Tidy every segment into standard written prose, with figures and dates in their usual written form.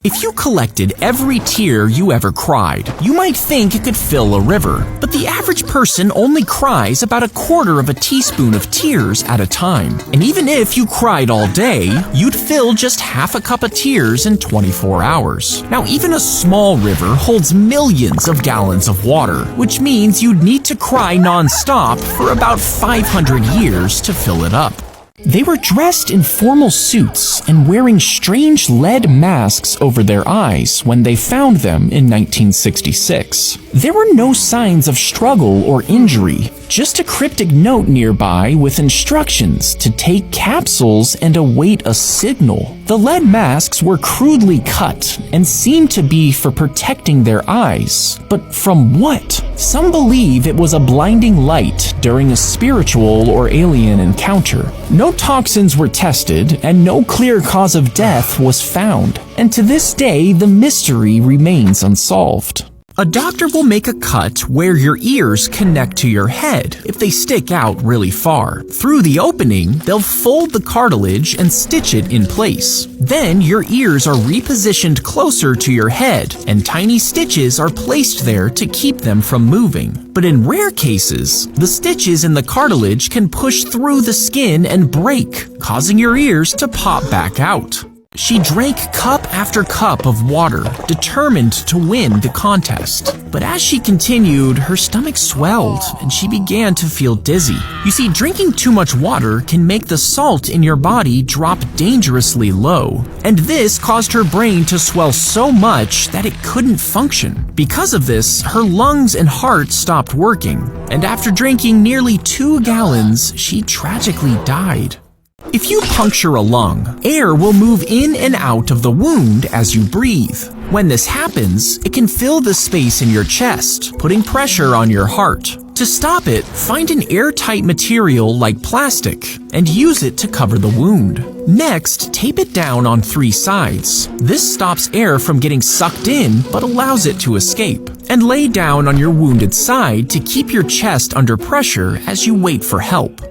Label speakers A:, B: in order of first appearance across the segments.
A: If you collected every tear you ever cried, you might think it could fill a river. But the average person only cries about 1/4 teaspoon of tears at a time. And even if you cried all day, you'd fill just half a cup of tears in 24 hours. Now, even a small river holds millions of gallons of water, which means you'd need to cry non-stop for about 500 years to fill it up. They were dressed in formal suits and wearing strange lead masks over their eyes when they found them in 1966. There were no signs of struggle or injury, just a cryptic note nearby with instructions to take capsules and await a signal. The lead masks were crudely cut and seemed to be for protecting their eyes. But from what? Some believe it was a blinding light during a spiritual or alien encounter. No toxins were tested and no clear cause of death was found. And to this day, the mystery remains unsolved. A doctor will make a cut where your ears connect to your head if they stick out really far. Through the opening, they'll fold the cartilage and stitch it in place. Then your ears are repositioned closer to your head, and tiny stitches are placed there to keep them from moving. But in rare cases, the stitches in the cartilage can push through the skin and break, causing your ears to pop back out. She drank cup after cup of water, determined to win the contest. But as she continued, her stomach swelled and she began to feel dizzy. You see, drinking too much water can make the salt in your body drop dangerously low. And this caused her brain to swell so much that it couldn't function. Because of this, her lungs and heart stopped working. And after drinking nearly 2 gallons, she tragically died. If you puncture a lung, air will move in and out of the wound as you breathe. When this happens, it can fill the space in your chest, putting pressure on your heart. To stop it, find an airtight material like plastic and use it to cover the wound. Next, tape it down on 3 sides. This stops air from getting sucked in but allows it to escape. And lay down on your wounded side to keep your chest under pressure as you wait for help.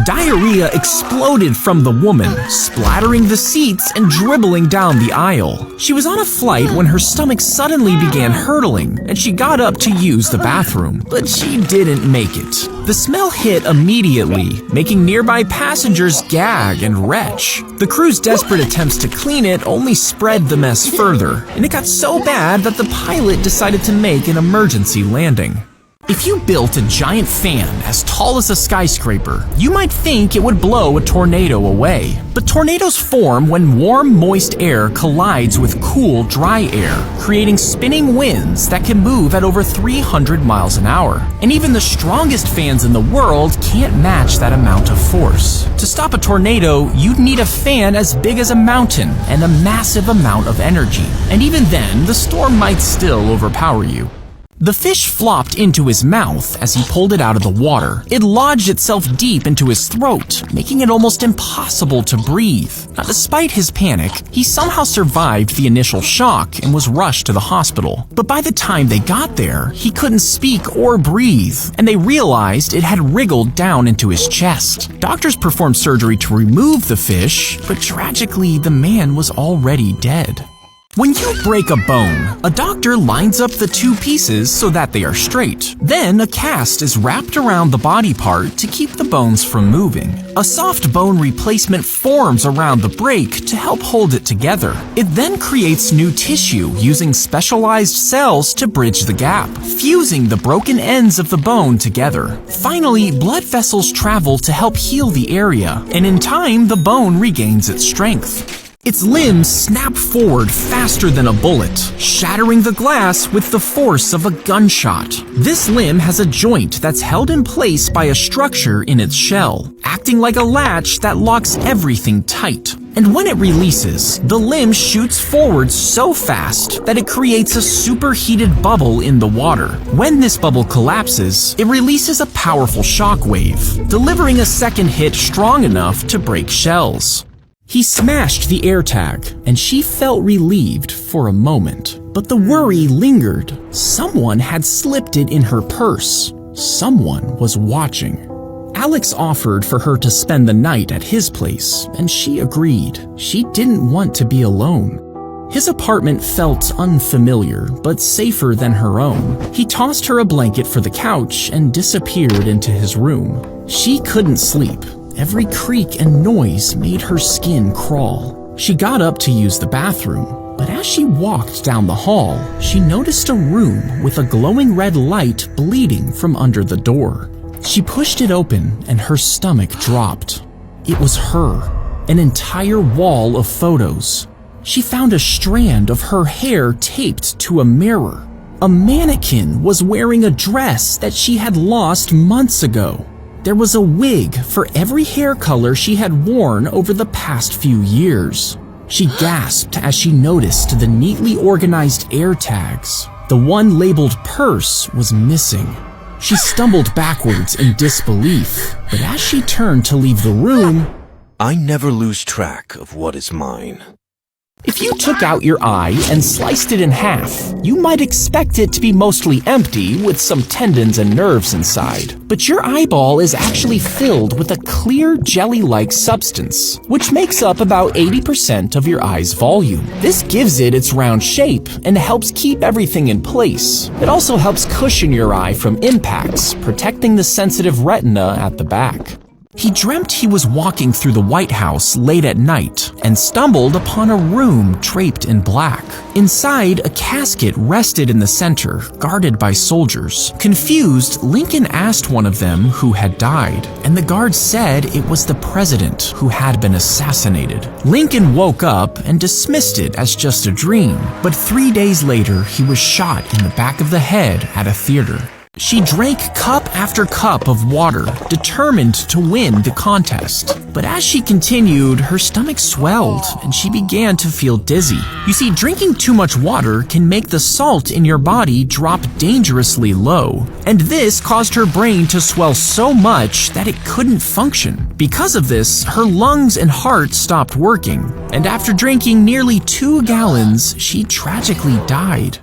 A: Diarrhea exploded from the woman, splattering the seats and dribbling down the aisle. She was on a flight when her stomach suddenly began hurtling, and she got up to use the bathroom, but she didn't make it. The smell hit immediately, making nearby passengers gag and retch. The crew's desperate attempts to clean it only spread the mess further, and it got so bad that the pilot decided to make an emergency landing. If you built a giant fan as tall as a skyscraper, you might think it would blow a tornado away. But tornadoes form when warm, moist air collides with cool, dry air, creating spinning winds that can move at over 300 miles an hour. And even the strongest fans in the world can't match that amount of force. To stop a tornado, you'd need a fan as big as a mountain and a massive amount of energy. And even then, the storm might still overpower you. The fish flopped into his mouth as he pulled it out of the water. It lodged itself deep into his throat, making it almost impossible to breathe. Now, despite his panic, he somehow survived the initial shock and was rushed to the hospital. But by the time they got there, he couldn't speak or breathe, and they realized it had wriggled down into his chest. Doctors performed surgery to remove the fish, but tragically, the man was already dead. When you break a bone, a doctor lines up the 2 pieces so that they are straight. Then a cast is wrapped around the body part to keep the bones from moving. A soft bone replacement forms around the break to help hold it together. It then creates new tissue using specialized cells to bridge the gap, fusing the broken ends of the bone together. Finally, blood vessels travel to help heal the area, and in time, the bone regains its strength. Its limbs snap forward faster than a bullet, shattering the glass with the force of a gunshot. This limb has a joint that's held in place by a structure in its shell, acting like a latch that locks everything tight. And when it releases, the limb shoots forward so fast that it creates a superheated bubble in the water. When this bubble collapses, it releases a powerful shockwave, delivering a second hit strong enough to break shells. He smashed the AirTag, and she felt relieved for a moment. But the worry lingered. Someone had slipped it in her purse. Someone was watching. Alex offered for her to spend the night at his place, and she agreed. She didn't want to be alone. His apartment felt unfamiliar, but safer than her own. He tossed her a blanket for the couch and disappeared into his room. She couldn't sleep. Every creak and noise made her skin crawl. She got up to use the bathroom, but as she walked down the hall, she noticed a room with a glowing red light bleeding from under the door. She pushed it open and her stomach dropped. It was her, an entire wall of photos. She found a strand of her hair taped to a mirror. A mannequin was wearing a dress that she had lost months ago. There was a wig for every hair color she had worn over the past few years. She gasped as she noticed the neatly organized air tags. The one labeled purse was missing. She stumbled backwards in disbelief, but as she turned to leave the room,
B: I never lose track of what is mine.
A: if you took out your eye and sliced it in half, you might expect it to be mostly empty with some tendons and nerves inside. But your eyeball is actually filled with a clear jelly-like substance, which makes up about 80% of your eye's volume. This gives it its round shape and helps keep everything in place. It also helps cushion your eye from impacts, protecting the sensitive retina at the back. He dreamt he was walking through the White House late at night and stumbled upon a room draped in black. Inside, a casket rested in the center, guarded by soldiers. Confused, Lincoln asked one of them who had died, and the guard said it was the president who had been assassinated. Lincoln woke up and dismissed it as just a dream, but 3 days later, he was shot in the back of the head at a theater. She drank cup after cup of water, determined to win the contest. But as she continued, her stomach swelled and she began to feel dizzy. You see, drinking too much water can make the salt in your body drop dangerously low. And this caused her brain to swell so much that it couldn't function. Because of this, her lungs and heart stopped working. And after drinking nearly 2 gallons, she tragically died.